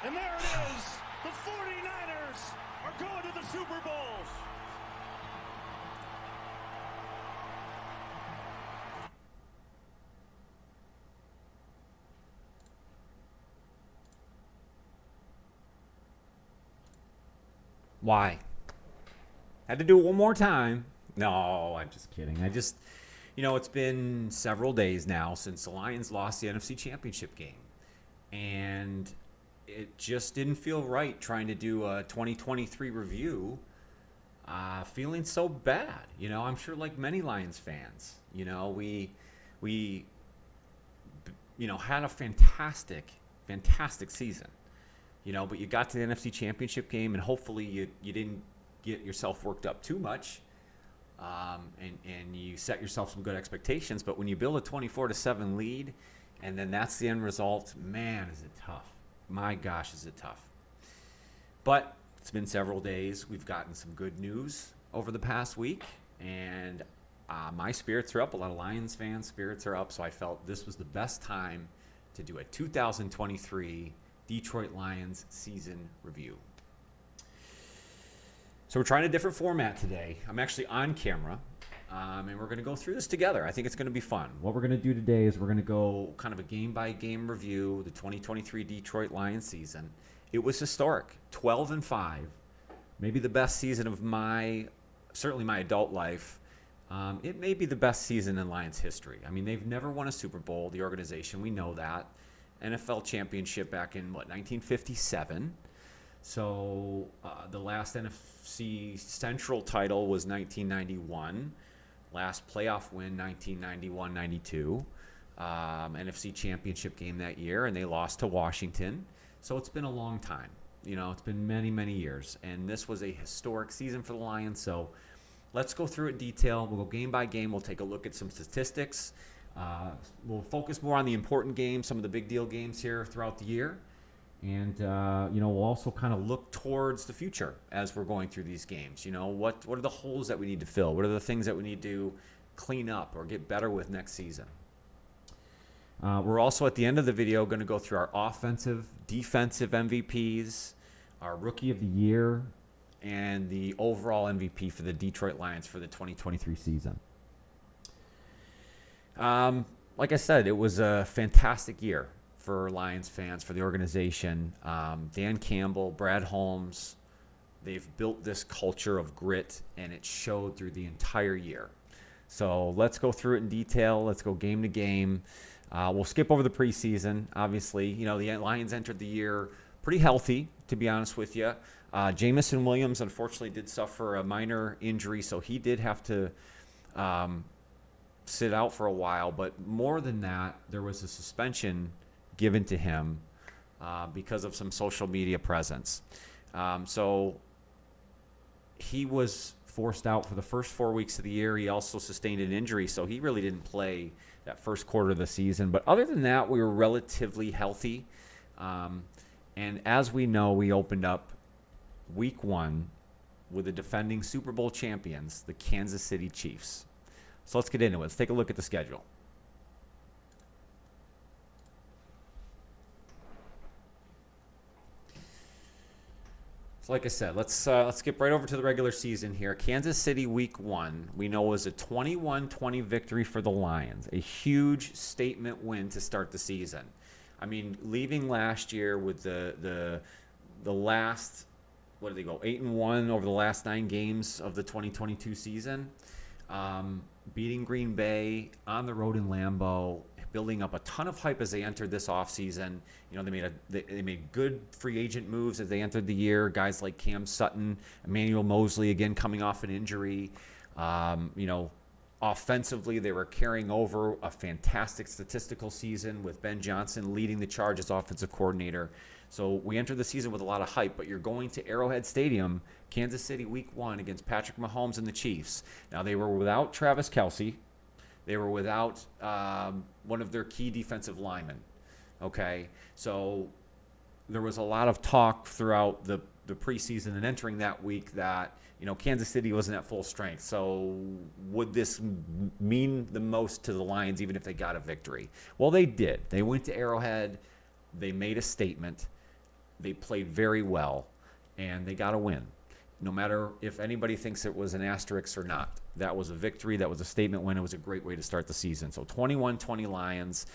And there it is. The 49ers are going to the Super Bowl. Why? Had to do it one more time. No, I'm just kidding. It's been several days now since the Lions lost the NFC Championship game. And it just didn't feel right trying to do a 2023 review, feeling so bad. I'm sure like many Lions fans, we had a fantastic season. But you got to the NFC Championship game, and hopefully you didn't get yourself worked up too much, and you set yourself some good expectations. But when you build a 24-7 lead, and then that's the end result, man, is it tough. My gosh, is it tough. But it's been several days. We've gotten some good news over the past week, and my spirits are up. A lot of Lions fans' spirits are up, so I felt this was the best time to do a 2023 Detroit Lions season review. So we're trying a different format today. I'm actually on camera, and we're going to go through this together. I think it's going to be fun. What we're going to do today is we're going to go kind of a game-by-game review, the 2023 Detroit Lions season. It was historic, 12-5, maybe the best season of certainly my adult life. It may be the best season in Lions history. I mean, they've never won a Super Bowl, the organization, we know that. NFL Championship back in, 1957. So the last NFC Central title was 1991. Last playoff win, 1991-92. NFC Championship game that year, and they lost to Washington. So it's been a long time. It's been many, many years. And this was a historic season for the Lions. So let's go through it in detail. We'll go game by game. We'll take a look at some statistics. We'll focus more on the important games, some of the big deal games here throughout the year. And, we'll also kind of look towards the future as we're going through these games. What are the holes that we need to fill? What are the things that we need to clean up or get better with next season? We're also, at the end of the video, going to go through our offensive, defensive MVPs, our Rookie of the Year, and the overall MVP for the Detroit Lions for the 2023 season. Like I said, it was a fantastic year for Lions fans, for the organization. Dan Campbell, Brad Holmes, they've built this culture of grit, and it showed through the entire year. So let's go through it in detail. Let's go game to game. We'll skip over the preseason, obviously. The Lions entered the year pretty healthy, to be honest with you. Jamison Williams, unfortunately, did suffer a minor injury, so he did have to sit out for a while. But more than that, there was a suspension given to him because of some social media presence. So he was forced out for the first 4 weeks of the year. He also sustained an injury, so he really didn't play that first quarter of the season. But other than that, we were relatively healthy. And as we know, we opened up week 1 with the defending Super Bowl champions, the Kansas City Chiefs. So let's get into it. Let's take a look at the schedule. So like I said, let's skip right over to the regular season here. Kansas City week 1, we know, was a 21-20 victory for the Lions. A huge statement win to start the season. I mean, leaving last year with the last, what did they go, 8-1 over the last 9 games of the 2022 season. Beating Green Bay on the road in Lambeau, building up a ton of hype as they entered this offseason. They made good free agent moves as they entered the year. Guys like Cam Sutton, Emmanuel Mosley, again coming off an injury. Offensively, they were carrying over a fantastic statistical season with Ben Johnson leading the charge as offensive coordinator. So we entered the season with a lot of hype, but you're going to Arrowhead Stadium, Kansas City week 1 against Patrick Mahomes and the Chiefs. Now, they were without Travis Kelce. They were without one of their key defensive linemen. Okay, so there was a lot of talk throughout the preseason and entering that week that, Kansas City wasn't at full strength. So would this mean the most to the Lions even if they got a victory? Well, they did. They went to Arrowhead. They made a statement. They played very well, and they got a win. No matter if anybody thinks it was an asterisk or not, that was a victory. That was a statement win. It was a great way to start the season. So 21-20 Lions.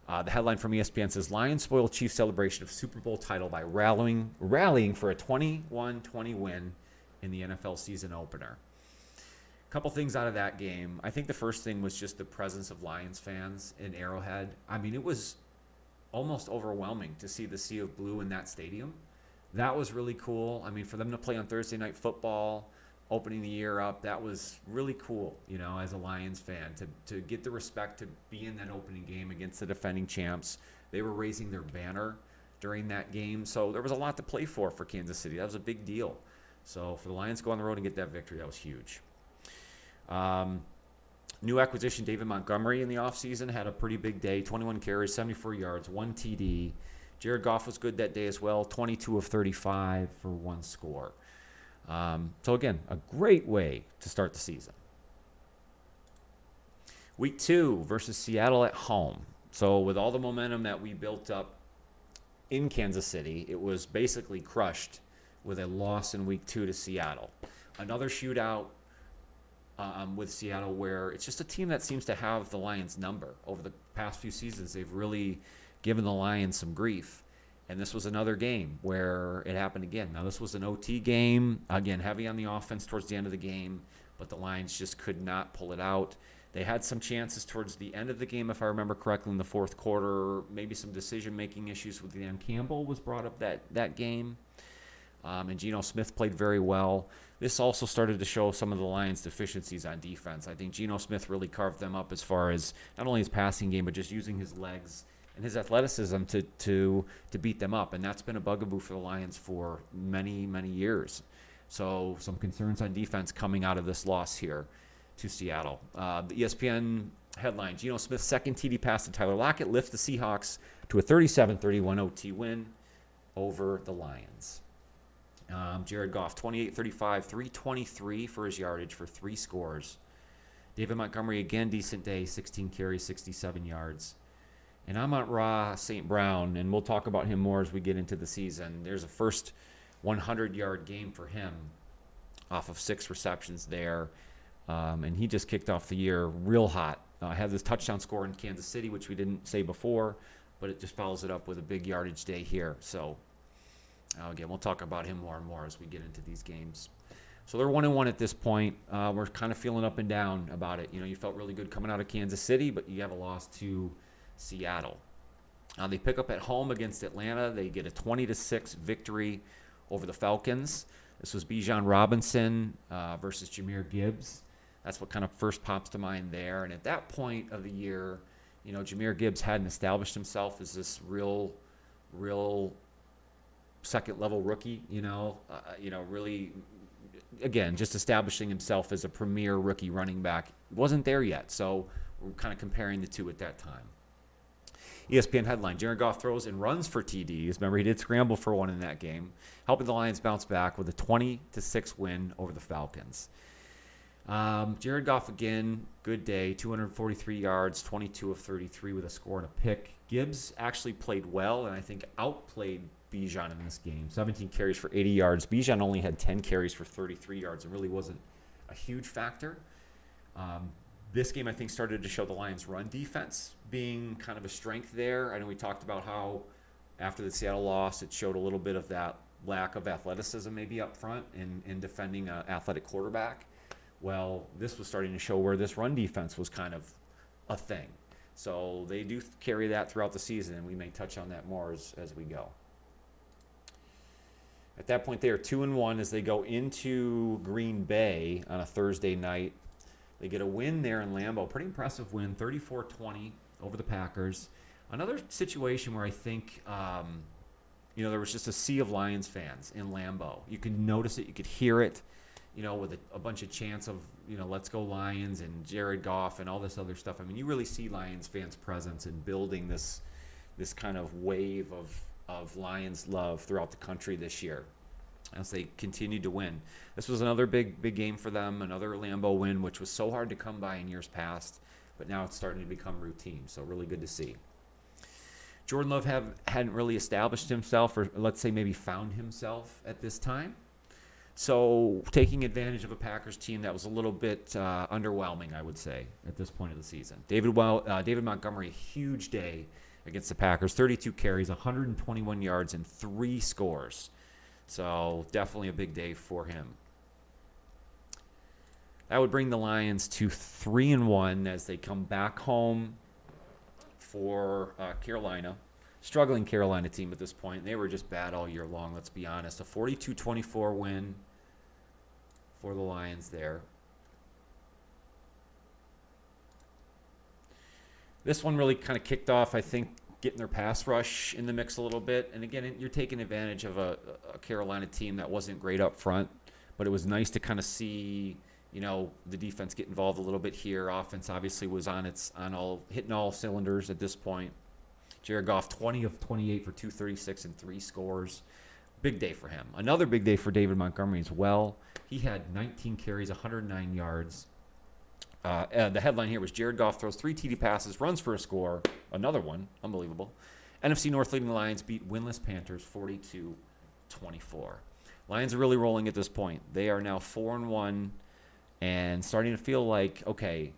The headline from ESPN says, Lions spoil Chiefs celebration of Super Bowl title by rallying for a 21-20 win in the NFL season opener. A couple things out of that game. I think the first thing was just the presence of Lions fans in Arrowhead. I mean, it was almost overwhelming to see the sea of blue in that stadium. That was really cool. I mean, for them to play on Thursday Night Football, opening the year up, that was really cool, as a Lions fan, to get the respect to be in that opening game against the defending champs. They were raising their banner during that game, so there was a lot to play for Kansas City. That was a big deal. So for the Lions to go on the road and get that victory, that was huge. New acquisition David Montgomery in the offseason had a pretty big day, 21 carries, 74 yards, 1 TD. Jared Goff was good that day as well, 22 of 35 for 1 score. So again, a great way to start the season. Week 2 versus Seattle at home. So with all the momentum that we built up in Kansas City, it was basically crushed with a loss in Week 2 to Seattle. Another shootout with Seattle, where it's just a team that seems to have the Lions' number. Over the past few seasons, they've really given the Lions some grief. And this was another game where it happened again. Now, this was an OT game, again, heavy on the offense towards the end of the game, but the Lions just could not pull it out. They had some chances towards the end of the game, if I remember correctly, in the fourth quarter. Maybe some decision-making issues with Dan Campbell was brought up that game. And Geno Smith played very well. This also started to show some of the Lions' deficiencies on defense. I think Geno Smith really carved them up as far as not only his passing game, but just using his legs and his athleticism to beat them up. And that's been a bugaboo for the Lions for many, many years. So some concerns on defense coming out of this loss here to Seattle. The ESPN headline, Geno Smith's second TD pass to Tyler Lockett lifts the Seahawks to a 37-31 OT win over the Lions. Jared Goff, 28-35, 323 for his yardage for 3 scores. David Montgomery, again, decent day, 16 carries, 67 yards. And Amon-Ra St. Brown, and we'll talk about him more as we get into the season. There's a first 100-yard game for him off of 6 receptions there. And he just kicked off the year real hot. Had this touchdown score in Kansas City, which we didn't say before, but it just follows it up with a big yardage day here. So, again, we'll talk about him more and more as we get into these games. So they're 1-1 at this point. We're kind of feeling up and down about it. You felt really good coming out of Kansas City, but you have a loss to Seattle. They pick up at home against Atlanta. They get a 20-6 victory over the Falcons. This was Bijan Robinson versus Jahmyr Gibbs. That's what kind of first pops to mind there. And at that point of the year, Jahmyr Gibbs hadn't established himself as this real second-level rookie, really, again, just establishing himself as a premier rookie running back. Wasn't there yet, so we're kind of comparing the two at that time. ESPN headline, Jared Goff throws and runs for TDs. Remember, he did scramble for one in that game, helping the Lions bounce back with a 20-6 win over the Falcons. Jared Goff, again, good day, 243 yards, 22 of 33 with a score and a pick. Gibbs actually played well and I think outplayed Bijan in this game. 17 carries for 80 yards. Bijan only had 10 carries for 33 yards. It really wasn't a huge factor. This game, I think, started to show the Lions' run defense being kind of a strength there. I know we talked about how after the Seattle loss, it showed a little bit of that lack of athleticism maybe up front in defending an athletic quarterback. Well, this was starting to show where this run defense was kind of a thing. So they do carry that throughout the season, and we may touch on that more as we go. At that point, they are 2-1 as they go into Green Bay on a Thursday night. They get a win there in Lambeau. Pretty impressive win, 34-20 over the Packers. Another situation where I think, there was just a sea of Lions fans in Lambeau. You could notice it. You could hear it, with a bunch of chants of, let's go Lions and Jared Goff and all this other stuff. I mean, you really see Lions fans' presence in building this kind of wave of Lions love throughout the country this year as they continued to win. This was another big game for them, another Lambeau win, which was so hard to come by in years past, but now it's starting to become routine, so really good to see. Jordan Love hadn't really established himself, or let's say maybe found himself at this time. So taking advantage of a Packers team that was a little bit underwhelming, I would say, at this point of the season. David Montgomery, a huge day against the Packers. 32 carries, 121 yards, and 3 scores. So definitely a big day for him. That would bring the Lions to 3-1 as they come back home for Carolina. Struggling Carolina team at this point. They were just bad all year long, let's be honest. A 42-24 win for the Lions there. This one really kind of kicked off, I think, getting their pass rush in the mix a little bit. And again, you're taking advantage of a Carolina team that wasn't great up front, but it was nice to kind of see, the defense get involved a little bit here. Offense obviously was hitting all cylinders at this point. Jared Goff, 20 of 28 for 236 and 3 scores. Big day for him. Another big day for David Montgomery as well. He had 19 carries, 109 yards. The headline here was Jared Goff throws 3 TD passes, runs for a score. Another one. Unbelievable. NFC North leading Lions beat winless Panthers 42-24. Lions are really rolling at this point. They are now 4-1 and starting to feel like, okay,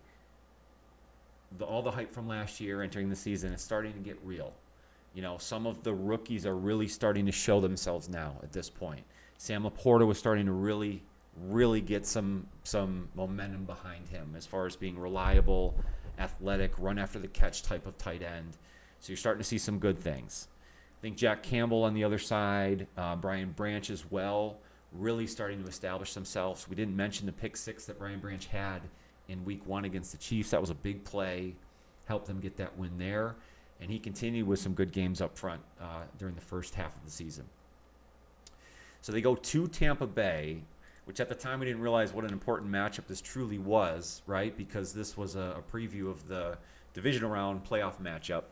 all the hype from last year entering the season is starting to get real. Some of the rookies are really starting to show themselves now at this point. Sam Laporta was starting to really get some momentum behind him as far as being reliable, athletic, run after the catch type of tight end. So you're starting to see some good things. I think Jack Campbell on the other side, Brian Branch as well, really starting to establish themselves. We didn't mention the pick 6 that Brian Branch had in week 1 against the Chiefs. That was a big play, helped them get that win there. And he continued with some good games up front during the first half of the season. So they go to Tampa Bay, which at the time we didn't realize what an important matchup this truly was, right? Because this was a preview of the divisional round playoff matchup.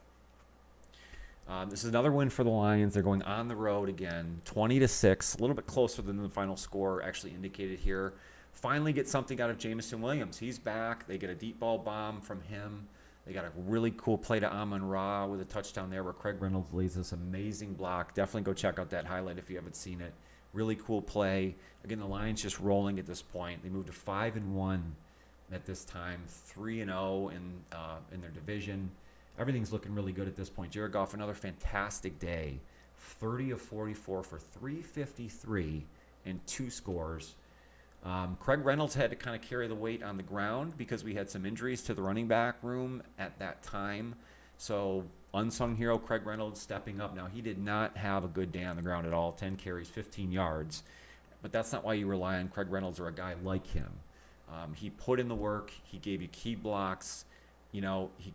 This is another win for the Lions. They're going on the road again, 20-6, a little bit closer than the final score actually indicated here. Finally get something out of Jameson Williams. He's back. They get a deep ball bomb from him. They got a really cool play to Amon-Ra with a touchdown there where Craig Reynolds lays this amazing block. Definitely go check out that highlight if you haven't seen it. Really cool play. Again, the Lions just rolling at this point. They moved to 5-1 at this time, 3-0 in their division. Everything's looking really good at this point. Jared Goff, another fantastic day. 30 of 44 for 353 and 2 scores. Craig Reynolds had to kind of carry the weight on the ground because we had some injuries to the running back room at that time. So unsung hero Craig Reynolds stepping up. Now, he did not have a good day on the ground at all. 10 carries, 15 yards. But that's not why you rely on Craig Reynolds or a guy like him. He put in the work. He gave you key blocks. He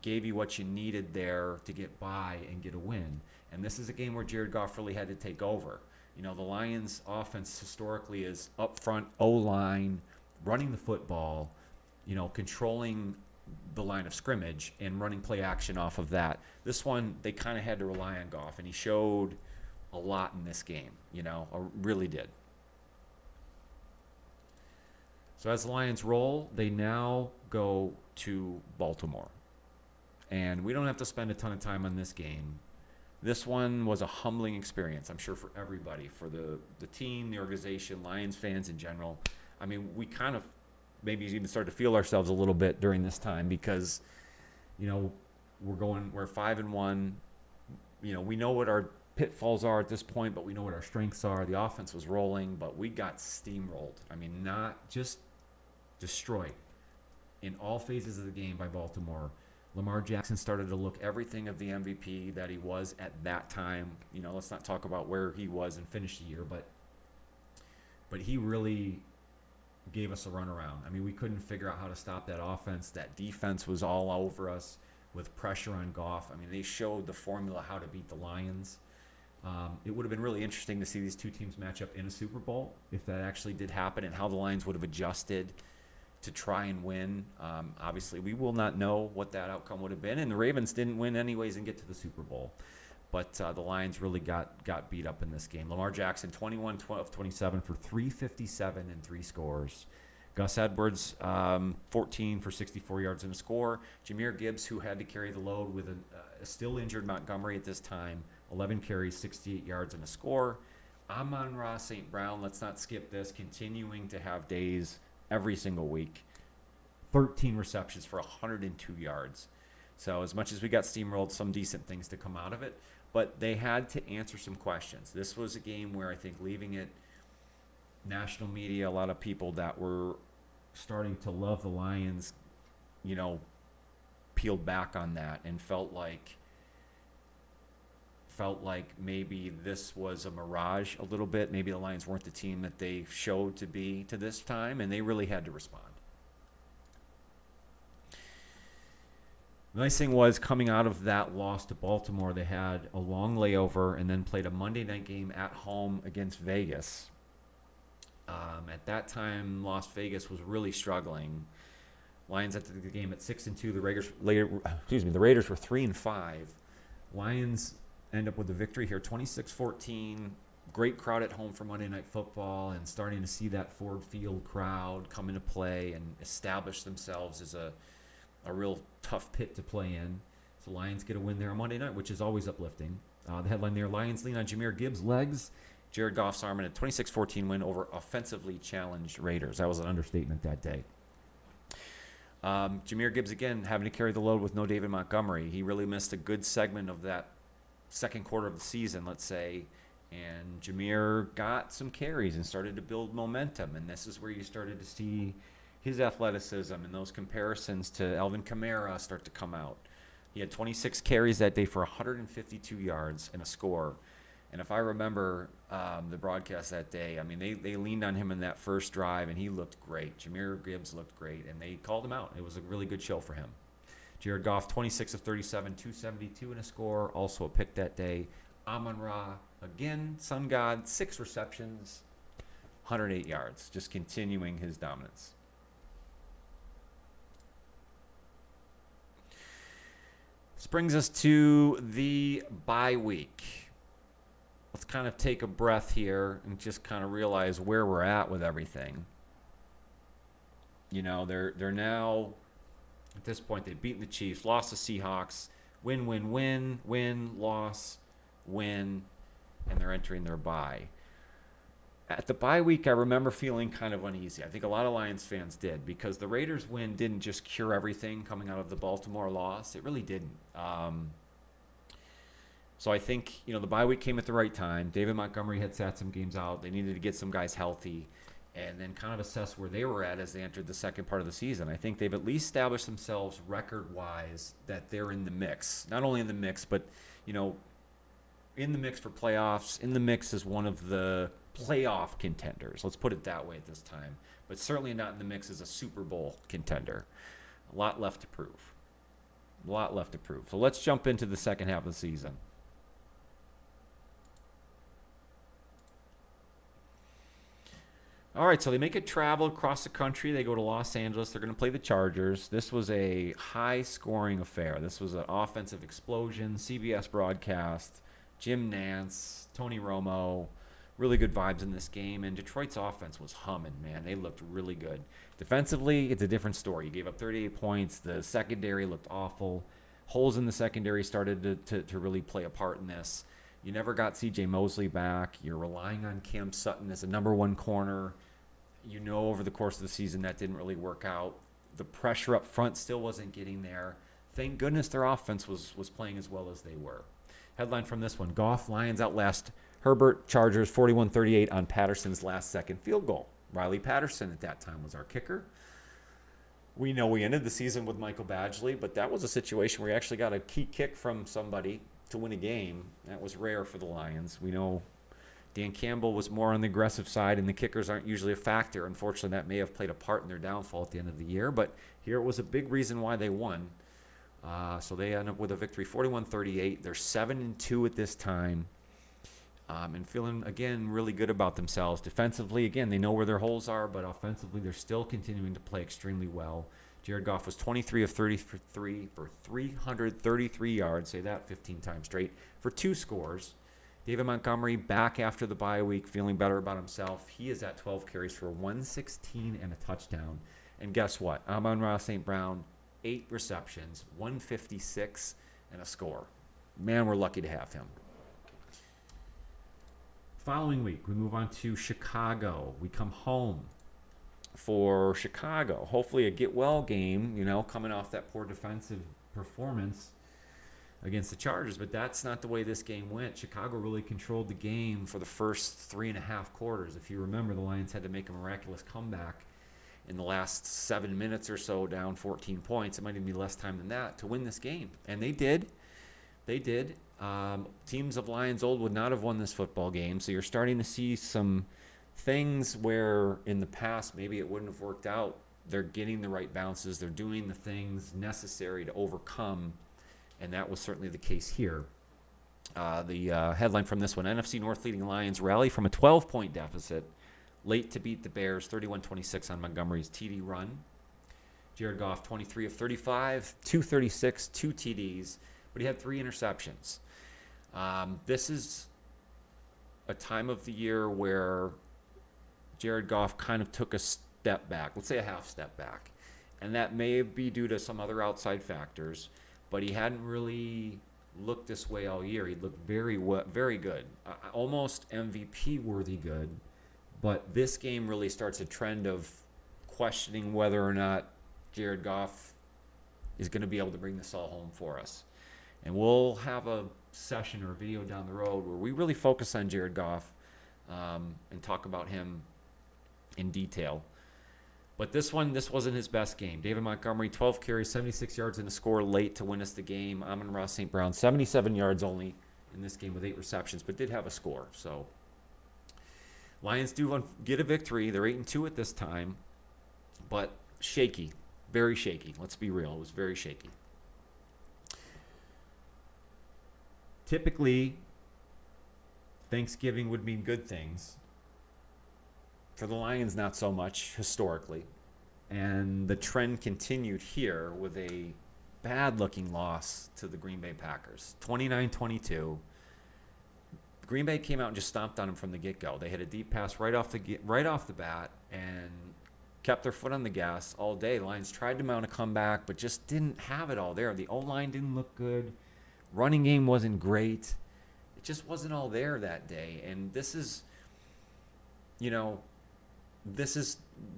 gave you what you needed there to get by and get a win. And this is a game where Jared Goff really had to take over. The Lions' offense historically is up front, O-line, running the football, controlling the line of scrimmage and running play action off of that. This one, they kind of had to rely on Goff, and he showed a lot in this game, really did. So as the Lions roll, they now go to Baltimore. And we don't have to spend a ton of time on this game. This one was a humbling experience, I'm sure, for everybody, for the team, the organization, Lions fans in general. I mean, we kind of maybe even started to feel ourselves a little bit during this time because, we're 5-1. We know what our pitfalls are at this point, but we know what our strengths are. The offense was rolling, but we got steamrolled. I mean, not just destroyed in all phases of the game by Baltimore. Lamar Jackson started to look everything of the MVP that he was at that time. Let's not talk about where he was and finished the year, but he really gave us a runaround. I mean, we couldn't figure out how to stop that offense. That defense was all over us with pressure on Goff. I mean, they showed the formula how to beat the Lions. It would have been really interesting to see these two teams match up in a Super Bowl if that actually did happen and how the Lions would have adjusted to try and win. Obviously, we will not know what that outcome would have been, and the Ravens didn't win anyways and get to the Super Bowl. But the Lions really got beat up in this game. Lamar Jackson, 21 of 27 for 357 and 3 scores. Gus Edwards, 14 for 64 yards and a score. Jahmyr Gibbs, who had to carry the load with a still injured Montgomery at this time, 11 carries, 68 yards and a score. Amon-Ra St. Brown, let's not skip this, continuing to have days every single week. 13 receptions for 102 yards. So as much as we got steamrolled, some decent things to come out of it. But they had to answer some questions. This was a game where I think leaving it, national media, a lot of people that were starting to love the Lions, peeled back on that and felt like maybe this was a mirage a little bit. Maybe the Lions weren't the team that they showed to be to this time, and they really had to respond. The nice thing was, coming out of that loss to Baltimore, they had a long layover and then played a Monday night game at home against Vegas. At that time, Las Vegas was really struggling. Lions entered the game at 6-2. The Raiders were 3-5. Lions end up with the victory here, 26-14. Great crowd at home for Monday Night Football, and starting to see that Ford Field crowd come into play and establish themselves as a real tough pit to play in. So Lions get a win there on Monday night, which is always uplifting. The headline there, Lions lean on Jahmyr Gibbs' legs. Jared Goff's arm in a 26-14 win over offensively challenged Raiders. That was an understatement that day. Jahmyr Gibbs, again, having to carry the load with no David Montgomery. He really missed a good segment of that second quarter of the season, let's say. And Jahmyr got some carries and started to build momentum. And this is where you started to see his athleticism and those comparisons to Alvin Kamara start to come out. He had 26 carries that day for 152 yards and a score. And if I remember the broadcast that day, I mean, they leaned on him in that first drive, and he looked great. Jahmyr Gibbs looked great, and they called him out. It was a really good show for him. Jared Goff, 26 of 37, 272 and a score, also a pick that day. Amon-Ra, again, Sun God, 6 receptions, 108 yards, just continuing his dominance. This brings us to the bye week. Let's kind of take a breath here and just kind of realize where we're at with everything. They're now, at this point, they've beaten the Chiefs, lost the Seahawks, win, loss, win, and they're entering their bye. At the bye week, I remember feeling kind of uneasy. I think a lot of Lions fans did, because the Raiders win didn't just cure everything coming out of the Baltimore loss. It really didn't. So I think, the bye week came at the right time. David Montgomery had sat some games out. They needed to get some guys healthy and then kind of assess where they were at as they entered the second part of the season. I think they've at least established themselves record-wise that they're in the mix. Not only in the mix, but, in the mix for playoffs, in the mix as one of the playoff contenders. Let's put it that way at this time. But certainly not in the mix as a Super Bowl contender. A lot left to prove. So let's jump into the second half of the season. All right, so they make a travel across the country. They go to Los Angeles. They're going to play the Chargers. This was a high-scoring affair. This was an offensive explosion, CBS broadcast, Jim Nantz, Tony Romo. Really good vibes in this game, and Detroit's offense was humming, man. They looked really good. Defensively, it's a different story. You gave up 38 points. The secondary looked awful. Holes in the secondary started to really play a part in this. You never got C.J. Mosley back. You're relying on Cam Sutton as a number one corner. Over the course of the season that didn't really work out. The pressure up front still wasn't getting there. Thank goodness their offense was playing as well as they were. Headline from this one, Goff, Lions outlast Herbert, Chargers 41-38 on Patterson's last-second field goal. Riley Patterson at that time was our kicker. We know we ended the season with Michael Badgley, but that was a situation where he actually got a key kick from somebody to win a game. That was rare for the Lions. We know Dan Campbell was more on the aggressive side, and the kickers aren't usually a factor. Unfortunately, that may have played a part in their downfall at the end of the year, but here it was a big reason why they won. So they end up with a victory, 41-38. They're 7-2 at this time, and feeling, again, really good about themselves. Defensively, again, they know where their holes are, but offensively, they're still continuing to play extremely well. Jared Goff was 23 of 33 for 333 yards, say that 15 times straight, for 2 scores. David Montgomery back after the bye week, feeling better about himself. He is at 12 carries for 116 and a touchdown. And guess what? Amon-Ra St. Brown, 8 receptions, 156 and a score. Man, we're lucky to have him. Following week, we move on to Chicago. We come home for Chicago. Hopefully a get-well game, coming off that poor defensive performance against the Chargers, but that's not the way this game went. Chicago really controlled the game for the first 3.5 quarters. If you remember, the Lions had to make a miraculous comeback in the last 7 minutes or so, down 14 points. It might even be less time than that to win this game. And they did. They did. Teams of Lions old would not have won this football game, so you're starting to see some things where in the past maybe it wouldn't have worked out. They're getting the right bounces. They're doing the things necessary to overcome, and that was certainly the case here. The headline from this one, NFC North leading Lions rally from a 12-point deficit late to beat the Bears 31-26 on Montgomery's TD run. Jared Goff, 23 of 35, 236, 2 TDs, but he had 3 interceptions. This is a time of the year where Jared Goff kind of took a step back, let's say a half step back. And that may be due to some other outside factors, but he hadn't really looked this way all year. He looked very good, almost MVP-worthy good. But this game really starts a trend of questioning whether or not Jared Goff is going to be able to bring this all home for us. And we'll have a session or a video down the road where we really focus on Jared Goff and talk about him in detail. But this wasn't his best game. David Montgomery, 12 carries, 76 yards and a score late to win us the game. Amon-Ra St. Brown, 77 yards only in this game with 8 receptions, but did have a score. So Lions do get a victory. They're 8-2 at this time, but shaky, very shaky. Let's be real. It was very shaky. Typically, Thanksgiving would mean good things. For the Lions, not so much historically. And the trend continued here with a bad-looking loss to the Green Bay Packers, 29-22. Green Bay came out and just stomped on them from the get-go. They had a deep pass right off the bat and kept their foot on the gas all day. The Lions tried to mount a comeback, but just didn't have it all there. The O-line didn't look good. Running game wasn't great. It just wasn't all there that day. And this is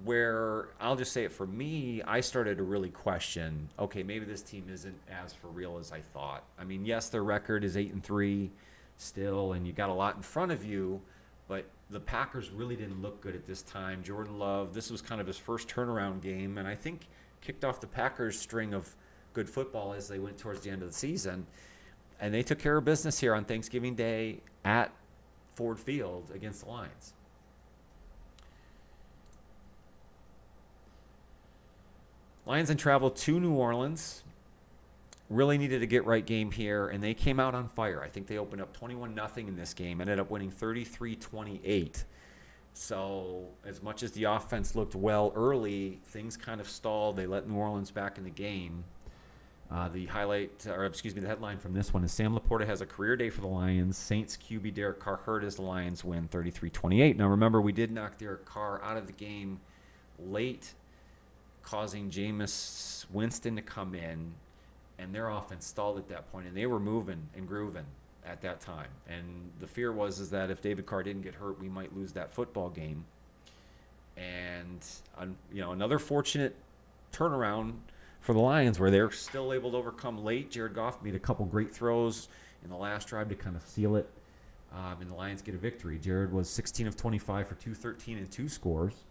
where, I'll just say it for me, I started to really question, okay, maybe this team isn't as for real as I thought. I mean, yes, their record is 8-3 still, and you got a lot in front of you, but the Packers really didn't look good at this time. Jordan Love, this was kind of his first turnaround game, and I think kicked off the Packers' string of good football as they went towards the end of the season. And they took care of business here on Thanksgiving Day at Ford Field against the Lions. Lions then traveled to New Orleans. Really needed a get-right game here, and they came out on fire. I think they opened up 21-0 in this game, ended up winning 33-28. So as much as the offense looked well early, things kind of stalled. They let New Orleans back in the game. The headline from this one is Sam Laporta has a career day for the Lions. Saints QB Derek Carr hurt as the Lions win 33-28. Now remember, we did knock Derek Carr out of the game late, causing Jameis Winston to come in, and their offense stalled at that point, and they were moving and grooving at that time. And the fear was that if David Carr didn't get hurt, we might lose that football game. And another fortunate turnaround for the Lions, where they're still able to overcome late. Jared Goff made a couple great throws in the last drive to kind of seal it, and the Lions get a victory. Jared was 16 of 25 for 213 and 2 scores.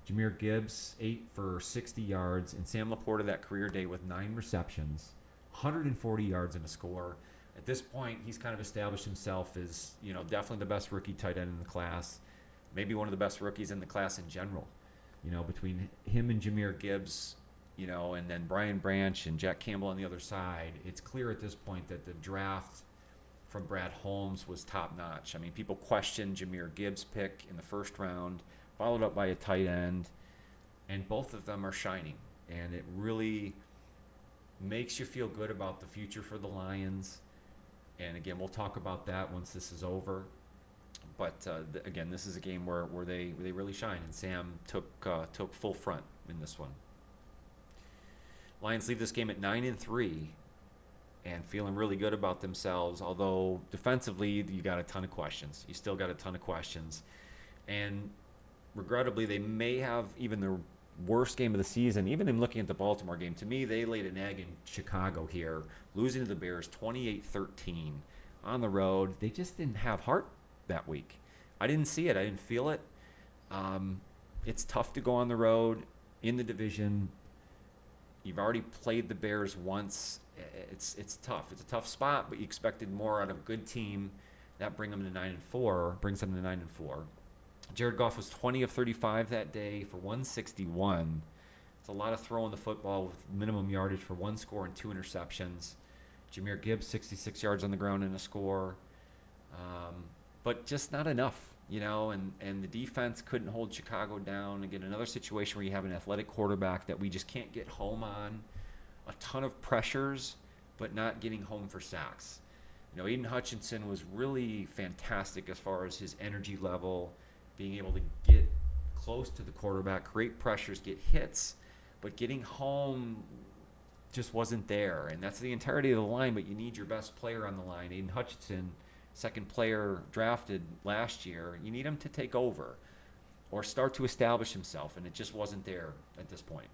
Jahmyr Gibbs, 8 for 60 yards, and Sam Laporta that career day with 9 receptions, 140 yards and a score. At this point, he's kind of established himself as, definitely the best rookie tight end in the class, maybe one of the best rookies in the class in general. Between him and Jahmyr Gibbs, and then Brian Branch and Jack Campbell on the other side, it's clear at this point that the draft from Brad Holmes was top-notch. I mean, people questioned Jahmyr Gibbs' pick in the first round, followed up by a tight end, and both of them are shining. And it really makes you feel good about the future for the Lions. And again, we'll talk about that once this is over. But again, this is a game where they really shine, and Sam took full front in this one. Lions leave this game at 9-3, and feeling really good about themselves. Although defensively, you got a ton of questions. You still got a ton of questions, and regrettably, they may have even the worst game of the season. Even in looking at the Baltimore game, to me, they laid an egg in Chicago here, losing to the Bears 28-13 on the road. They just didn't have heart that week. I didn't see it. I didn't feel it. It's tough to go on the road in the division. You've already played the Bears once. It's tough. It's a tough spot, but you expected more out of a good team. That brings them to 9-4. Jared Goff was 20 of 35 that day for 161. It's a lot of throwing the football with minimum yardage for 1 score and 2 interceptions. Jahmyr Gibbs, 66 yards on the ground and a score. But just not enough, and the defense couldn't hold Chicago down. Again, another situation where you have an athletic quarterback that we just can't get home on. A ton of pressures, but not getting home for sacks. Aiden Hutchinson was really fantastic as far as his energy level, being able to get close to the quarterback, create pressures, get hits, but getting home just wasn't there. And that's the entirety of the line, but you need your best player on the line. Aiden Hutchinson, second player drafted last year, you need him to take over or start to establish himself, and it just wasn't there at this point.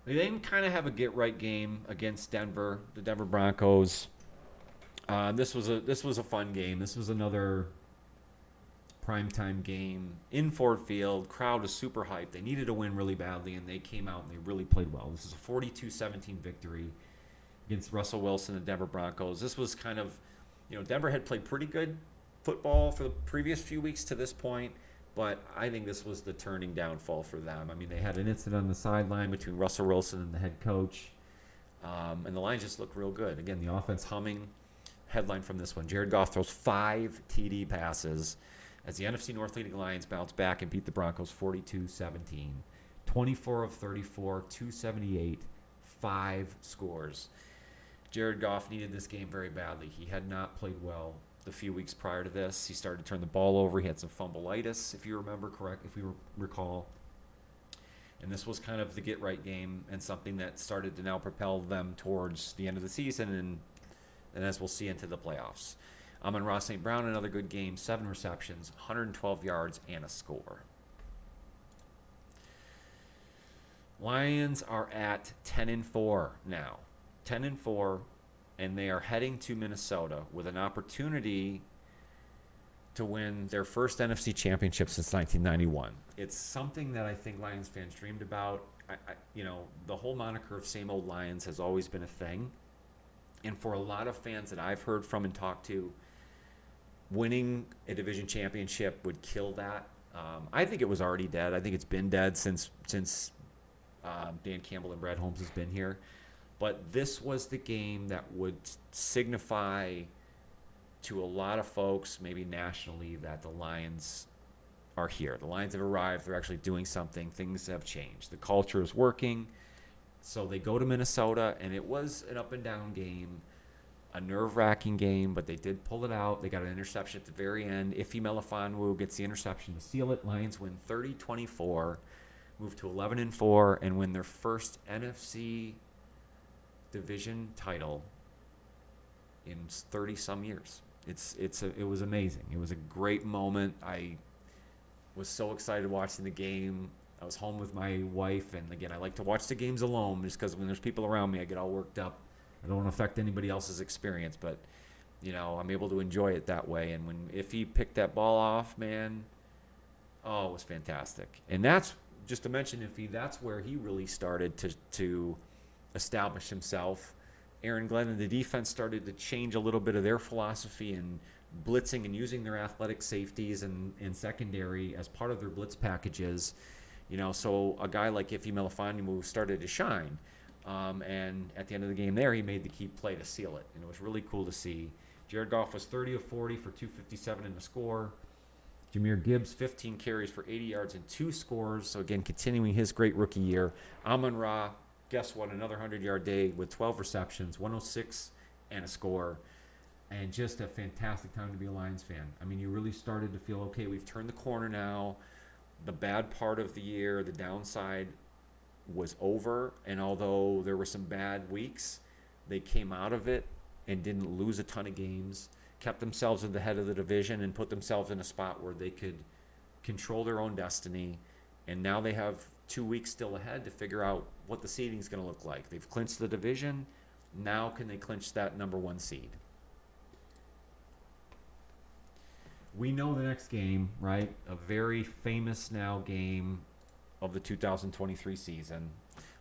They then kind of have a get-right game against Denver, the Denver Broncos. This was a fun game. This was another primetime game in Ford Field. Crowd was super hyped. They needed a win really badly, and they came out and they really played well. This is a 42-17 victory against Russell Wilson and the Denver Broncos. This was kind of, Denver had played pretty good football for the previous few weeks to this point, but I think this was the turning downfall for them. I mean, they had an incident on the sideline between Russell Wilson and the head coach, and the Lions just looked real good. Again, the offense humming. Headline from this one: Jared Goff throws 5 TD passes as the NFC North leading Lions bounce back and beat the Broncos 42-17. 24 of 34, 278, 5 scores. Jared Goff needed this game very badly. He had not played well the few weeks prior to this. He started to turn the ball over. He had some fumbleitis, if you recall. And this was kind of the get-right game and something that started to now propel them towards the end of the season and as we'll see into the playoffs. Amon-Ra St. Brown, another good game, 7 receptions, 112 yards, and a score. Lions are at 10-4 now. 10-4, and they are heading to Minnesota with an opportunity to win their first NFC Championship since 1991. It's something that I think Lions fans dreamed about. The whole moniker of same old Lions has always been a thing. And for a lot of fans that I've heard from and talked to, winning a division championship would kill that. I think it was already dead. I think it's been dead since Dan Campbell and Brad Holmes has been here. But this was the game that would signify to a lot of folks, maybe nationally, that the Lions are here. The Lions have arrived. They're actually doing something. Things have changed. The culture is working. So they go to Minnesota, and it was an up-and-down game, a nerve-wracking game, but they did pull it out. They got an interception at the very end. Ife Melifonwu gets the interception to seal it. Lions win 30-24, move to 11-4, and win their first NFC division title in 30-some years. It was amazing. It was a great moment. I was so excited watching the game. I was home with my wife, and again, I like to watch the games alone just because when there's people around me, I get all worked up. I don't want to affect anybody else's experience, but, I'm able to enjoy it that way. And if he picked that ball off, man, it was fantastic. And that's, just to mention Ife, that's where he really started to establish himself. Aaron Glenn and the defense started to change a little bit of their philosophy and blitzing and using their athletic safeties and secondary as part of their blitz packages. So a guy like Ife Melifonwu started to shine. And at the end of the game there, he made the key play to seal it. And it was really cool to see. Jared Goff was 30 of 40 for 257 in the score. Jahmyr Gibbs, 15 carries for 80 yards and 2 scores. So again, continuing his great rookie year. Amon-Ra guess what? Another 100-yard day with 12 receptions, 106 and a score, and just a fantastic time to be a Lions fan. I mean, you really started to feel, okay, we've turned the corner now. The bad part of the year, the downside, was over, and although there were some bad weeks, they came out of it and didn't lose a ton of games, kept themselves at the head of the division, and put themselves in a spot where they could control their own destiny. And now they have 2 weeks still ahead to figure out what the seeding is going to look like. They've clinched the division. Now can they clinch that number 1 seed? We know the next game, right? A very famous now game of the 2023 season.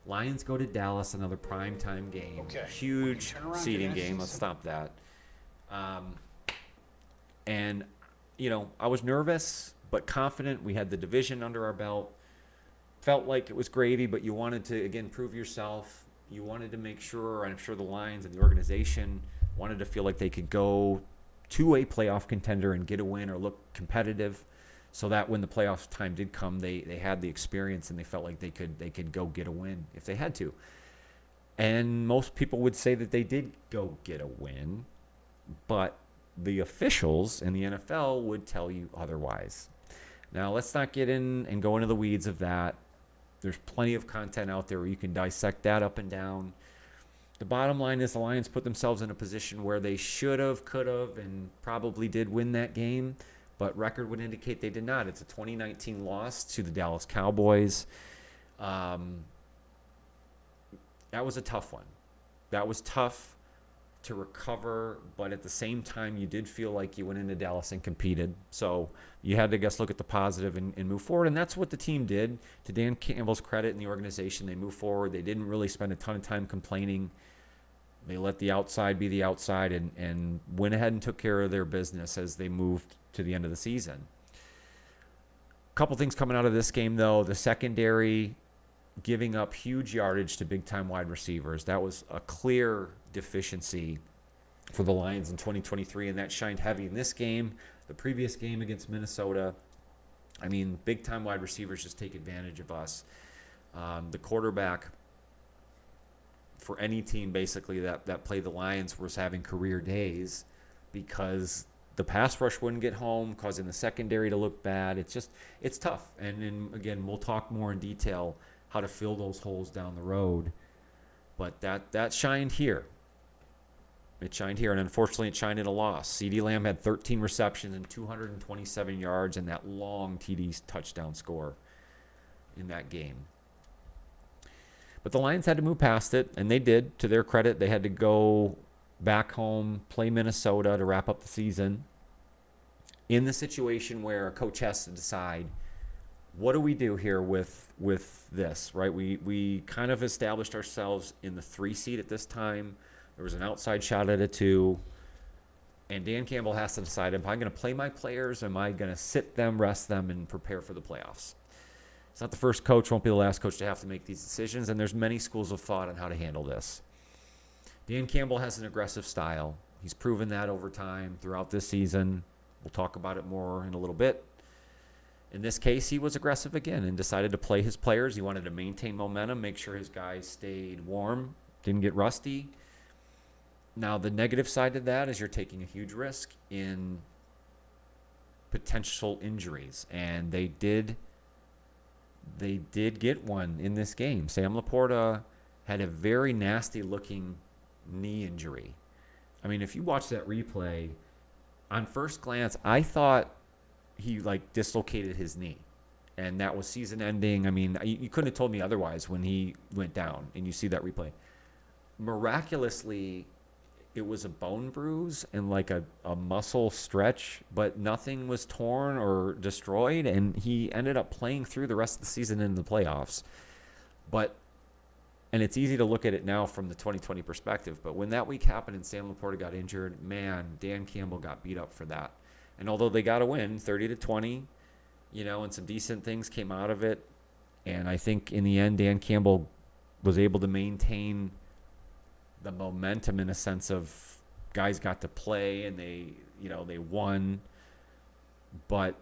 Lions go to Dallas, another primetime game. Okay. Huge seeding game. Let's stop that. And, you know, I was nervous but confident. We had the division under our belt. Felt like it was gravy, but you wanted to, again, prove yourself. You wanted to make sure, and I'm sure the Lions and the organization wanted to feel like they could go to a playoff contender and get a win or look competitive, so that when the playoff time did come, they had the experience and they felt like they could go get a win if they had to. And most people would say that they did go get a win, but the officials in the NFL would tell you otherwise. Now, let's not get in and go into the weeds of that. There's plenty of content out there where you can dissect that up and down. The bottom line is the Lions put themselves in a position where they should have, could have, and probably did win that game, but record would indicate they did not. It's a 2019 loss to the Dallas Cowboys. That was a tough one. That was tough to recover, but at the same time, you did feel like you went into Dallas and competed. So you had to, look at the positive and move forward, and that's what the team did. To Dan Campbell's credit and the organization, they moved forward. They didn't really spend a ton of time complaining. They let the outside be the outside and went ahead and took care of their business as they moved to the end of the season. A couple things coming out of this game, though. The secondary giving up huge yardage to big-time wide receivers. That was a clear deficiency for the Lions in 2023, and that shined heavy in this game. The previous game against Minnesota, I mean, big-time wide receivers just take advantage of us. The quarterback for any team basically that played the Lions was having career days because the pass rush wouldn't get home, causing the secondary to look bad. It's tough. And again, we'll talk more in detail how to fill those holes down the road. But that shined here. It shined here, and unfortunately it shined in a loss. CeeDee Lamb had 13 receptions and 227 yards and that long TD touchdown score in that game. But the Lions had to move past it, and they did. To their credit, they had to go back home, play Minnesota to wrap up the season in the situation where a coach has to decide, what do we do here with this, right? We kind of established ourselves in the 3 seed at this time. There was an outside shot at a 2. And Dan Campbell has to decide, am I going to play my players? Am I going to sit them, rest them, and prepare for the playoffs? It's not the first coach, won't be the last coach to have to make these decisions, and there's many schools of thought on how to handle this. Dan Campbell has an aggressive style. He's proven that over time throughout this season. We'll talk about it more in a little bit. In this case, he was aggressive again and decided to play his players. He wanted to maintain momentum, make sure his guys stayed warm, didn't get rusty. Now, the negative side of that is you're taking a huge risk in potential injuries, and they did get one in this game. Sam Laporta had a very nasty-looking knee injury. I mean, if you watch that replay, on first glance, I thought he dislocated his knee, and that was season ending. I mean, you couldn't have told me otherwise when he went down and you see that replay. Miraculously, it was a bone bruise and a muscle stretch, but nothing was torn or destroyed, and he ended up playing through the rest of the season in the playoffs. And it's easy to look at it now from the 2020 perspective, but when that week happened and Sam Laporta got injured, man, Dan Campbell got beat up for that. And although they got a win, 30-20, and some decent things came out of it, and I think in the end, Dan Campbell was able to maintain the momentum in a sense of guys got to play and they won. But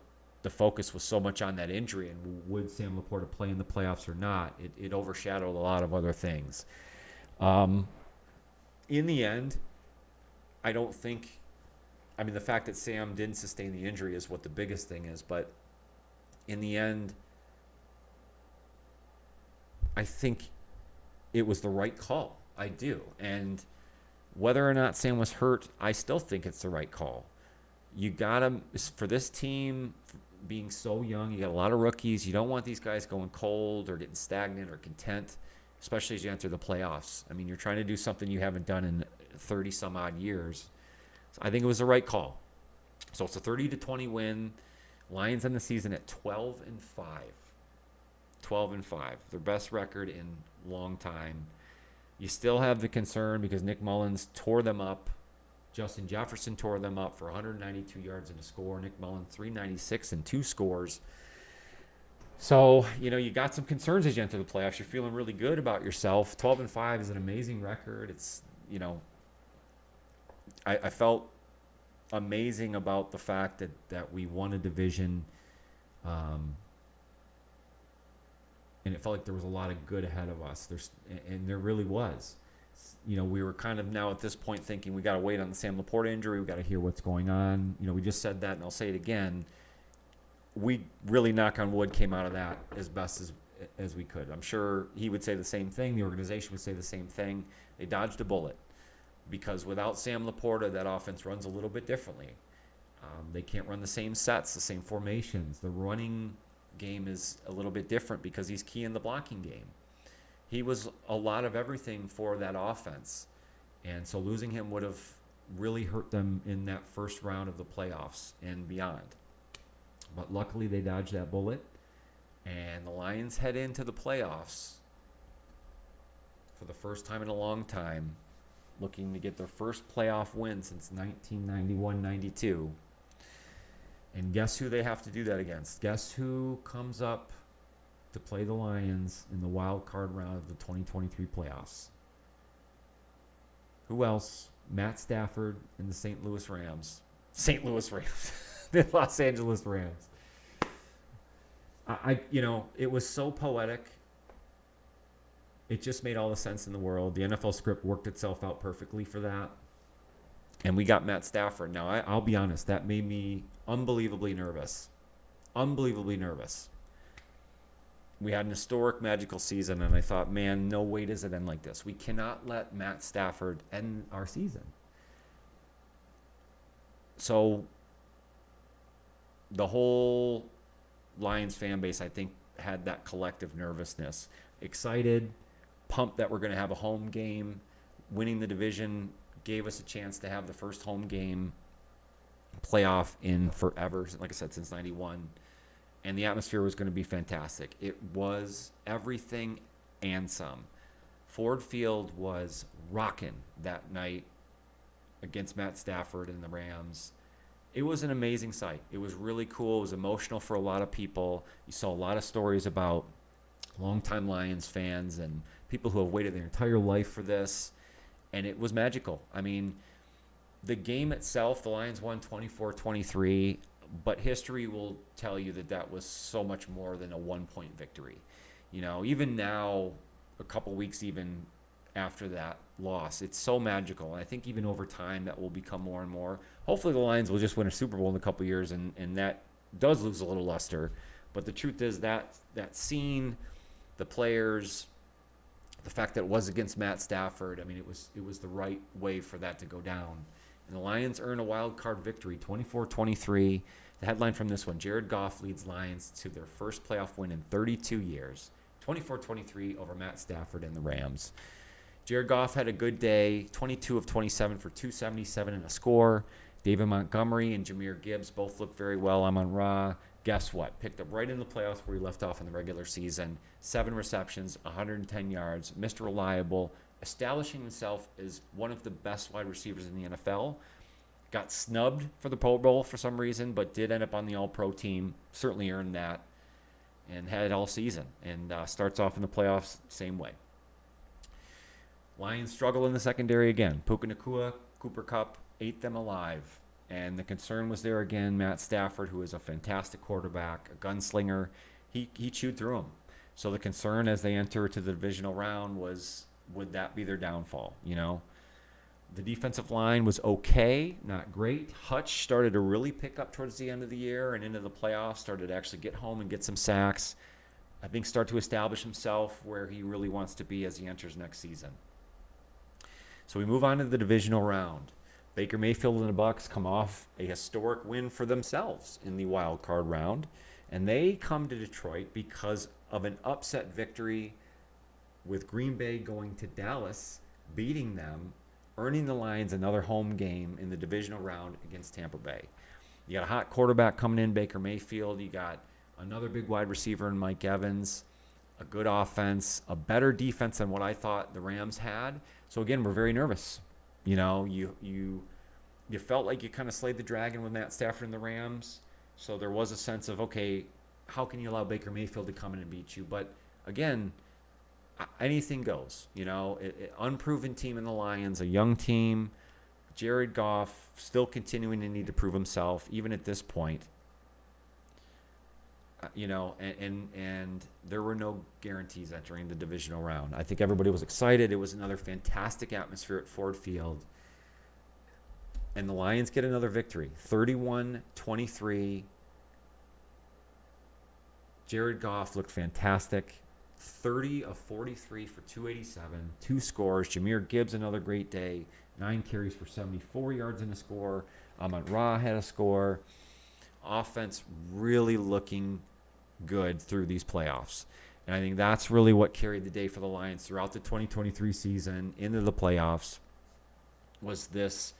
the focus was so much on that injury and would Sam Laporta play in the playoffs or not, it overshadowed a lot of other things. In the end, I don't think, the fact that Sam didn't sustain the injury is what the biggest thing is, but in the end, I think it was the right call. I do. And whether or not Sam was hurt, I still think it's the right call. You got him for this team being so young. You got a lot of rookies. You don't want these guys going cold or getting stagnant or content, especially as you enter the playoffs. You're trying to do something you haven't done in 30 some odd years. So I think it was the right call. So it's a 30-20 win. Lions end the season at 12-5. 12-5. Their best record in a long time. You still have the concern because Nick Mullins tore them up. Justin Jefferson tore them up for 192 yards and a score. Nick Mullins, 396 and 2 scores. So, you got some concerns as you enter the playoffs. You're feeling really good about yourself. 12-5 is an amazing record. It's, I felt amazing about the fact that we won a division. And it felt like there was a lot of good ahead of us. And there really was. We were kind of now at this point thinking we got to wait on the Sam Laporta injury. We got to hear what's going on. We just said that, and I'll say it again. We really, knock on wood, came out of that as best as we could. I'm sure he would say the same thing. The organization would say the same thing. They dodged a bullet because without Sam Laporta, that offense runs a little bit differently. They can't run the same sets, the same formations. The running game is a little bit different because he's key in the blocking game. He was a lot of everything for that offense. And so losing him would have really hurt them in that first round of the playoffs and beyond. But luckily they dodged that bullet. And the Lions head into the playoffs for the first time in a long time, looking to get their first playoff win since 1991-92. And guess who they have to do that against? Guess who comes up to play the Lions in the wild card round of the 2023 playoffs? Who else? Matt Stafford and the St. Louis Rams. The Los Angeles Rams. It was so poetic. It just made all the sense in the world. The NFL script worked itself out perfectly for that. And we got Matt Stafford. Now, I'll be honest, that made me unbelievably nervous. We had an historic, magical season, and I thought, man, no way does it end like this. We cannot let Matt Stafford end our season. So the whole Lions fan base, I think, had that collective nervousness. Excited, pumped that we're going to have a home game. Winning the division gave us a chance to have the first home game playoff in forever, like I said, since 91. And the atmosphere was going to be fantastic. It was everything and some. Ford Field was rocking that night against Matt Stafford and the Rams. It was an amazing sight. It was really cool. It was emotional for a lot of people. You saw a lot of stories about longtime Lions fans and people who have waited their entire life for this. And it was magical. The game itself, the Lions won 24-23, but history will tell you that was so much more than a one-point victory. Even now, a couple weeks even after that loss, it's so magical. And I think even over time that will become more and more. Hopefully the Lions will just win a Super Bowl in a couple years, and that does lose a little luster. But the truth is that scene, the players, the fact that it was against Matt Stafford, it was the right way for that to go down. And the Lions earn a wild card victory, 24-23. The headline from this one, Jared Goff leads Lions to their first playoff win in 32 years, 24-23 over Matt Stafford and the Rams. Jared Goff had a good day, 22 of 27 for 277 and a score. David Montgomery and Jahmyr Gibbs both looked very well. Amon-Ra, guess what? Picked up right in the playoffs where he left off in the regular season. 7 receptions, 110 yards, Mr. Reliable, establishing himself as one of the best wide receivers in the NFL. Got snubbed for the Pro Bowl for some reason, but did end up on the All-Pro team. Certainly earned that and had it all season. And starts off in the playoffs same way. Lions struggle in the secondary again. Puka Nacua, Cooper Kupp ate them alive. And the concern was there again. Matt Stafford, who is a fantastic quarterback, a gunslinger, he chewed through them. So the concern as they enter to the divisional round was, would that be their downfall? The defensive line was okay, not great. Hutch started to really pick up towards the end of the year and into the playoffs, started to actually get home and get some sacks. I think start to establish himself where he really wants to be as he enters next season. So we move on to the divisional round. Baker Mayfield and the Bucs come off a historic win for themselves in the wild card round, and they come to Detroit because of an upset victory with Green Bay going to Dallas, beating them, earning the Lions another home game in the divisional round against Tampa Bay. You got a hot quarterback coming in, Baker Mayfield. You got another big wide receiver in Mike Evans, a good offense, a better defense than what I thought the Rams had. So again, we're very nervous. You felt like you kind of slayed the dragon with Matt Stafford and the Rams. So there was a sense of, okay, how can you allow Baker Mayfield to come in and beat you? But again, anything goes. Unproven team in the Lions, a young team. Jared Goff still continuing to need to prove himself, even at this point. And there were no guarantees entering the divisional round. I think everybody was excited. It was another fantastic atmosphere at Ford Field. And the Lions get another victory, 31-23. Jared Goff looked fantastic. 30 of 43 for 287, 2 scores. Jahmyr Gibbs, another great day. 9 carries for 74 yards and a score. Amon-Ra had a score. Offense really looking good through these playoffs. And I think that's really what carried the day for the Lions throughout the 2023 season into the playoffs, was this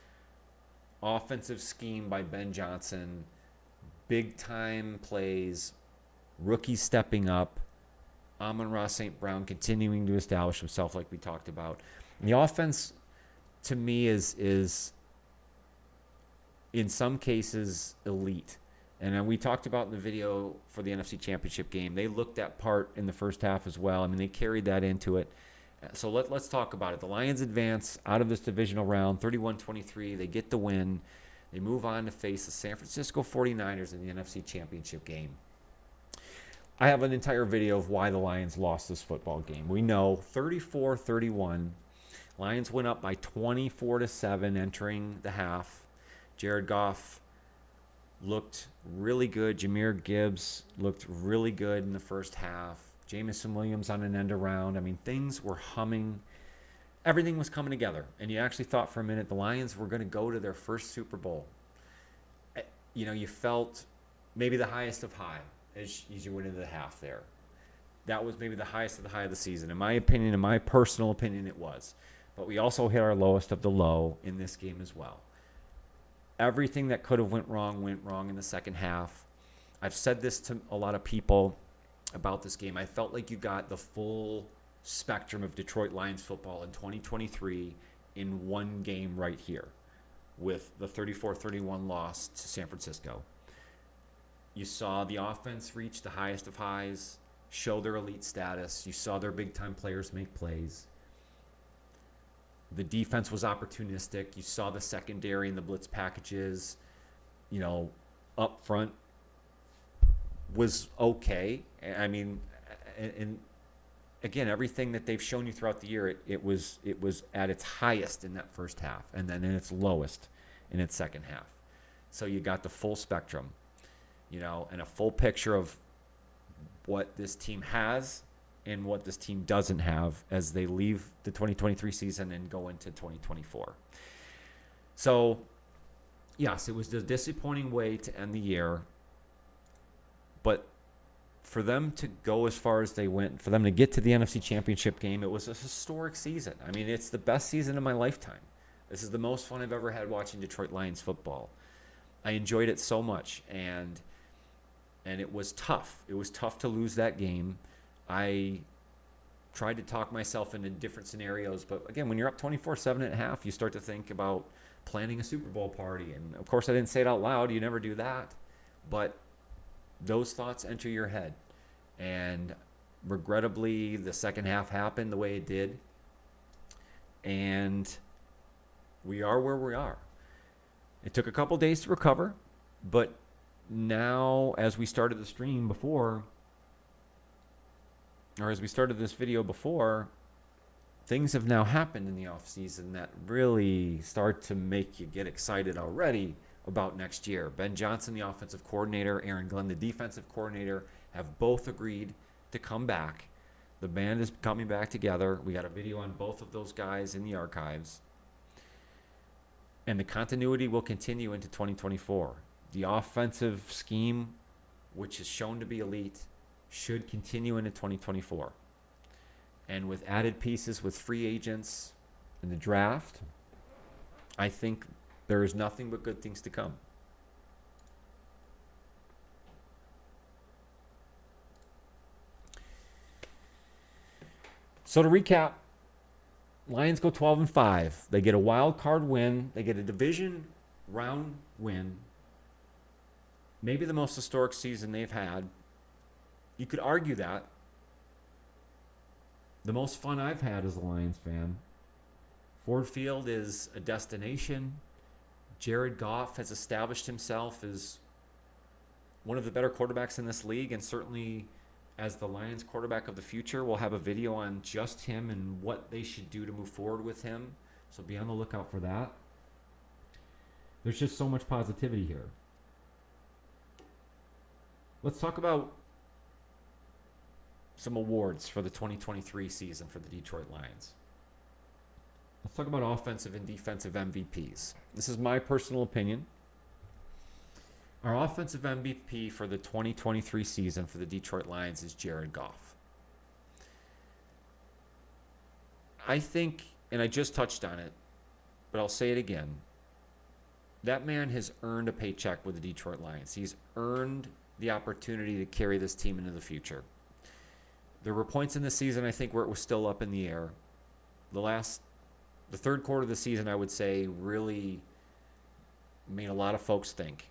offensive scheme by Ben Johnson, big-time plays, rookies stepping up, Amon-Ra St. Brown continuing to establish himself like we talked about. And the offense, to me, is in some cases elite. And we talked about in the video for the NFC Championship game, they looked that part in the first half as well. I mean, they carried that into it. So let's talk about it. The Lions advance out of this divisional round, 31-23. They get the win. They move on to face the San Francisco 49ers in the NFC Championship game. I have an entire video of why the Lions lost this football game. We know 34-31. Lions went up by 24-7 entering the half. Jared Goff looked really good. Jahmyr Gibbs looked really good in the first half. Jamison Williams on an end around. I mean, things were humming. Everything was coming together. And you actually thought for a minute the Lions were going to go to their first Super Bowl. You felt maybe the highest of high as you went into the half there. That was maybe the highest of the high of the season. In my opinion, in my personal opinion, it was. But we also hit our lowest of the low in this game as well. Everything that could have went wrong in the second half. I've said this to a lot of people about this game. I felt like you got the full spectrum of Detroit Lions football in 2023 in one game right here with the 34-31 loss to San Francisco. You saw the offense reach the highest of highs, show their elite status. You saw their big-time players make plays. The defense was opportunistic. You saw the secondary and the blitz packages, up front was okay. I mean, and again, everything that they've shown you throughout the year, it was at its highest in that first half, and then in its lowest in its second half. So you got the full spectrum, and a full picture of what this team has and what this team doesn't have as they leave the 2023 season and go into 2024. So, yes, it was a disappointing way to end the year. But for them to go as far as they went, for them to get to the NFC Championship game, it was a historic season. I mean, it's the best season of my lifetime. This is the most fun I've ever had watching Detroit Lions football. I enjoyed it so much, and it was tough. It was tough to lose that game. I tried to talk myself into different scenarios, but again, when you're up 24-7 at half, you start to think about planning a Super Bowl party. And of course, I didn't say it out loud. You never do that. But those thoughts enter your head. And regrettably, the second half happened the way it did. And we are where we are. It took a couple days to recover, but now, as we started the stream before, or as we started this video before, things have now happened in the offseason that really start to make you get excited already about next year. Ben Johnson, the offensive coordinator, Aaron Glenn, the defensive coordinator, have both agreed to come back. The band is coming back together. We got a video on both of those guys in the archives. And the continuity will continue into 2024. The offensive scheme, which is shown to be elite, should continue into 2024. And with added pieces with free agents in the draft, I think there is nothing but good things to come. So to recap, Lions go 12-5. They get a wild card win. They get a division round win. Maybe the most historic season they've had. You could argue that. The most fun I've had as a Lions fan. Ford Field is a destination. Jared Goff has established himself as one of the better quarterbacks in this league, and certainly as the Lions quarterback of the future. We'll have a video on just him and what they should do to move forward with him. So be on the lookout for that. There's just so much positivity here. Let's talk about some awards for the 2023 season for the Detroit Lions. Let's talk about offensive and defensive MVPs. This is my personal opinion. Our offensive MVP for the 2023 season for the Detroit Lions is Jared Goff. I think, and I just touched on it, but I'll say it again, that man has earned a paycheck with the Detroit Lions. He's earned the opportunity to carry this team into the future. There were points in the season, I think, where it was still up in the air. The third quarter of the season, I would say, really made a lot of folks think.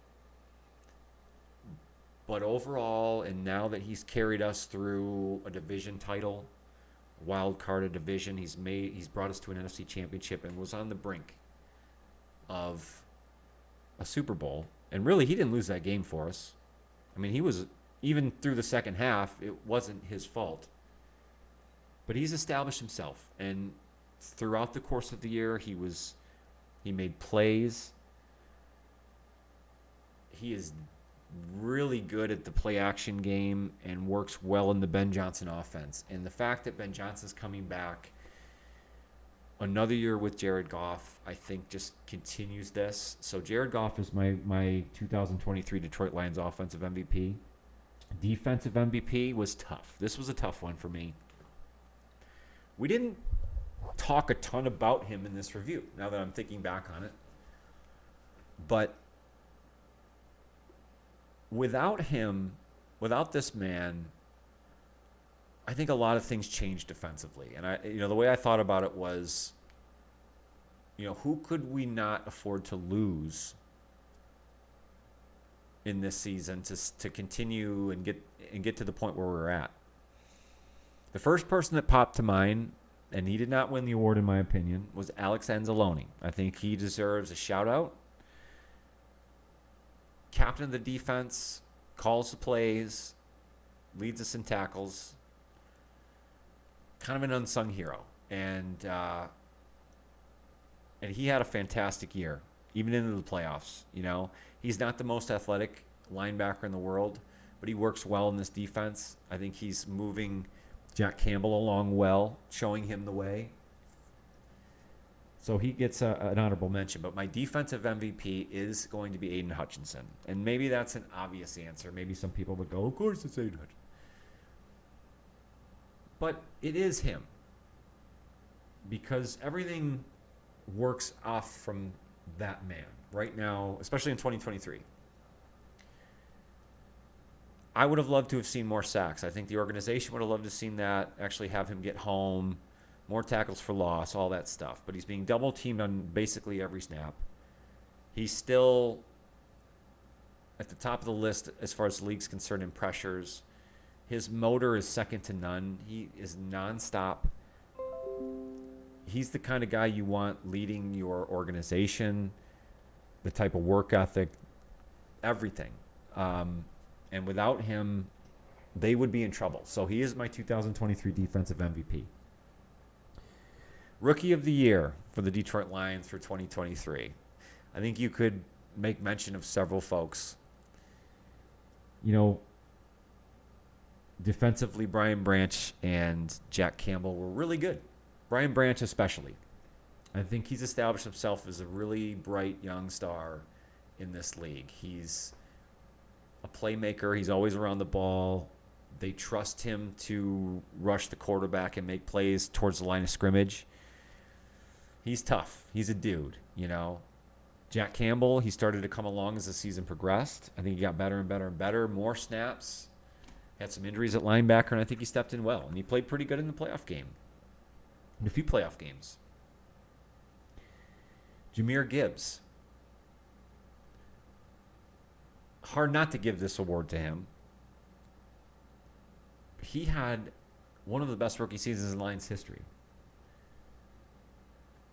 But overall, and now that he's carried us through a division title, wild card a division, he's brought us to an NFC Championship and was on the brink of a Super Bowl. And really, he didn't lose that game for us. I mean, he was, even through the second half, it wasn't his fault. But he's established himself, and throughout the course of the year, he made plays. He is really good at the play action game and works well in the Ben Johnson offense. And the fact that Ben Johnson's coming back another year with Jared Goff, I think just continues this. So Jared Goff is my 2023 Detroit Lions offensive MVP. Defensive MVP was tough. This was a tough one for me. We didn't talk a ton about him in this review, now that I'm thinking back on it. But without him, without this man, I think a lot of things changed defensively. And the way I thought about it was, who could we not afford to lose in this season to continue and get to the point where we're at? The first person that popped to mind, and he did not win the award in my opinion, was Alex Anzalone. I think he deserves a shout out. Captain of the defense, calls the plays, leads us in tackles. Kind of an unsung hero. And he had a fantastic year, even into the playoffs. He's not the most athletic linebacker in the world, but he works well in this defense. I think he's moving Jack Campbell along well, showing him the way. So he gets an honorable mention. But my defensive MVP is going to be Aiden Hutchinson. And maybe that's an obvious answer. Maybe some people would go, of course it's Aiden Hutchinson. But it is him. Because everything works off from that man right now, especially in 2023. I would have loved to have seen more sacks. I think the organization would have loved to have seen that, actually have him get home, more tackles for loss, all that stuff. But he's being double teamed on basically every snap. He's still at the top of the list as far as the league's concerned in pressures. His motor is second to none. He is nonstop. He's the kind of guy you want leading your organization. the type of work ethic, everything. And without him, they would be in trouble. So he is my 2023 defensive MVP. Rookie of the Year for the Detroit Lions for 2023. I think you could make mention of several folks. Defensively, Brian Branch and Jack Campbell were really good. Brian Branch especially. I think he's established himself as a really bright young star in this league. He's a playmaker. He's always around the ball. They trust him to rush the quarterback and make plays towards the line of scrimmage. He's tough. He's a dude, Jack Campbell, he started to come along as the season progressed. I think he got better and better and better. More snaps. Had some injuries at linebacker, and I think he stepped in well. And he played pretty good in the playoff game. In a few playoff games. Jahmyr Gibbs. Hard not to give this award to him. He had one of the best rookie seasons in Lions history.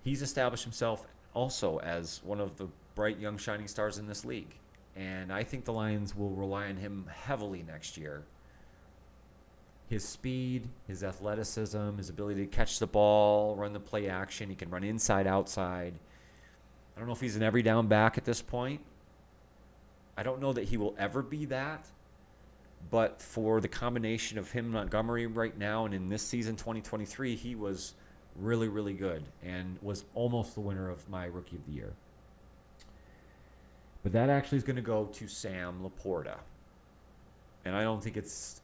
He's established himself also as one of the bright young shining stars in this league. And I think the Lions will rely on him heavily next year. His speed, his athleticism, his ability to catch the ball, run the play action. He can run inside, outside. I don't know if he's an every down back at this point. I don't know that he will ever be that. But for the combination of him and Montgomery right now and in this season, 2023, he was really, really good and was almost the winner of my Rookie of the Year. But that actually is going to go to Sam Laporta. And I don't think it's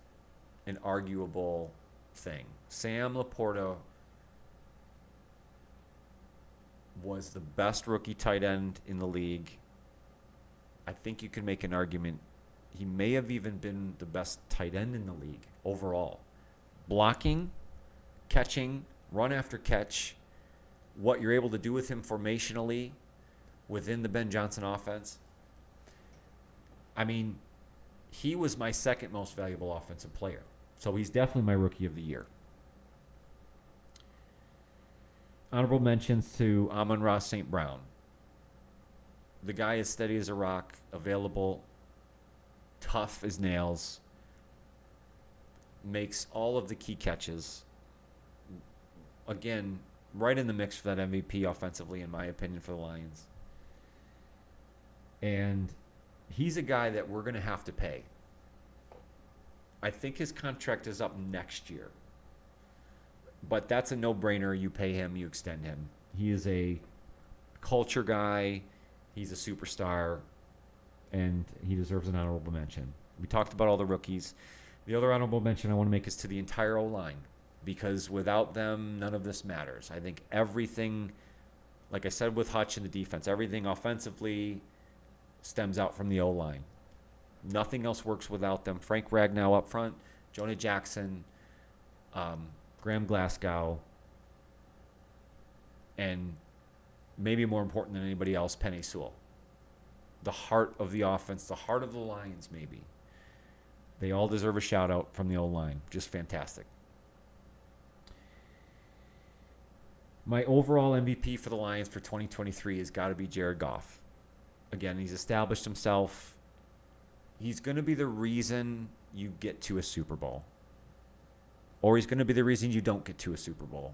an arguable thing. Sam Laporta was the best rookie tight end in the league. I think you can make an argument. He may have even been the best tight end in the league overall. Blocking, catching, run after catch, what you're able to do with him formationally within the Ben Johnson offense. I mean, he was my second most valuable offensive player. So he's definitely my Rookie of the Year. Honorable mentions to Amon-Ra St. Brown. The guy is steady as a rock, available, tough as nails, makes all of the key catches. Again, right in the mix for that MVP offensively, in my opinion, for the Lions. And he's a guy that we're going to have to pay. I think his contract is up next year. But that's a no-brainer. You pay him, you extend him. He is a culture guy. He's a superstar. And he deserves an honorable mention. We talked about all the rookies. The other honorable mention I want to make is to the entire O-line. Because without them, none of this matters. I think everything, like I said with Hutch in the defense, everything offensively stems out from the O-line. Nothing else works without them. Frank Ragnow up front, Jonah Jackson, Graham Glasgow, and maybe more important than anybody else, Penei Sewell. The heart of the offense, the heart of the Lions maybe. They all deserve a shout-out from the O-line. Just fantastic. My overall MVP for the Lions for 2023 has got to be Jared Goff. Again, he's established himself. He's going to be the reason you get to a Super Bowl. Or he's going to be the reason you don't get to a Super Bowl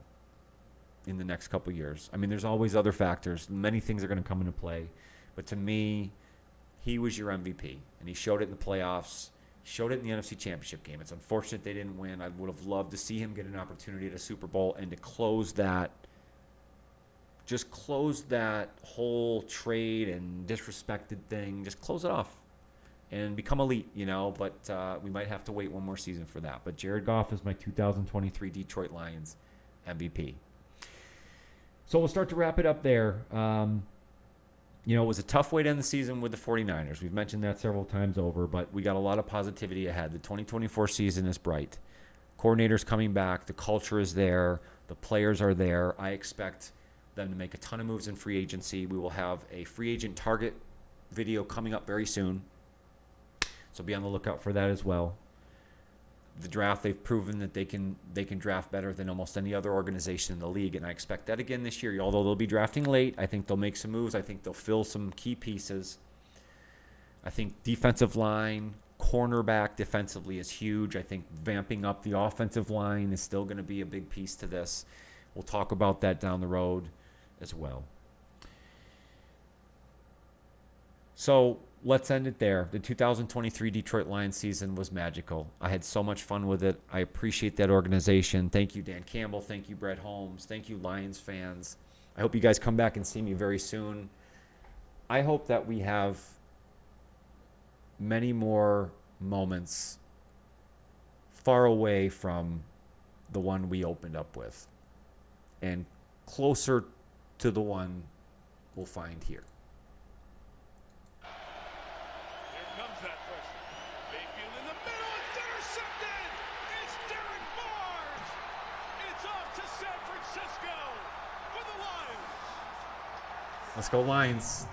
in the next couple of years. I mean, there's always other factors. Many things are going to come into play. But to me, he was your MVP. And he showed it in the playoffs. He showed it in the NFC Championship game. It's unfortunate they didn't win. I would have loved to see him get an opportunity at a Super Bowl and to close that whole trade and disrespected thing. Just close it off and become elite, but we might have to wait one more season for that. But Jared Goff is my 2023 Detroit Lions MVP. So we'll start to wrap it up there. It was a tough way to end the season with the 49ers. We've mentioned that several times over, but we got a lot of positivity ahead. The 2024 season is bright. Coordinators coming back. The culture is there. The players are there. I expect them to make a ton of moves in free agency. We will have a free agent target video coming up very soon. So be on the lookout for that as well. the draft, they've proven that they can draft better than almost any other organization in the league, and I expect that again this year. Although they'll be drafting late, I think they'll make some moves. I think they'll fill some key pieces. I think defensive line, cornerback defensively is huge. I think vamping up the offensive line is still going to be a big piece to this. We'll talk about that down the road as well. So let's end it there. The 2023 Detroit Lions season was magical. I had so much fun with it. I appreciate that organization. Thank you, Dan Campbell. Thank you, Brett Holmes. Thank you, Lions fans. I hope you guys come back and see me very soon. I hope that we have many more moments far away from the one we opened up with and closer to the one we'll find here. Here comes that pressure. Mayfield in the middle. It's intercepted. It's Derek Barnes. It's off to San Francisco for the Lions. Let's go, Lions.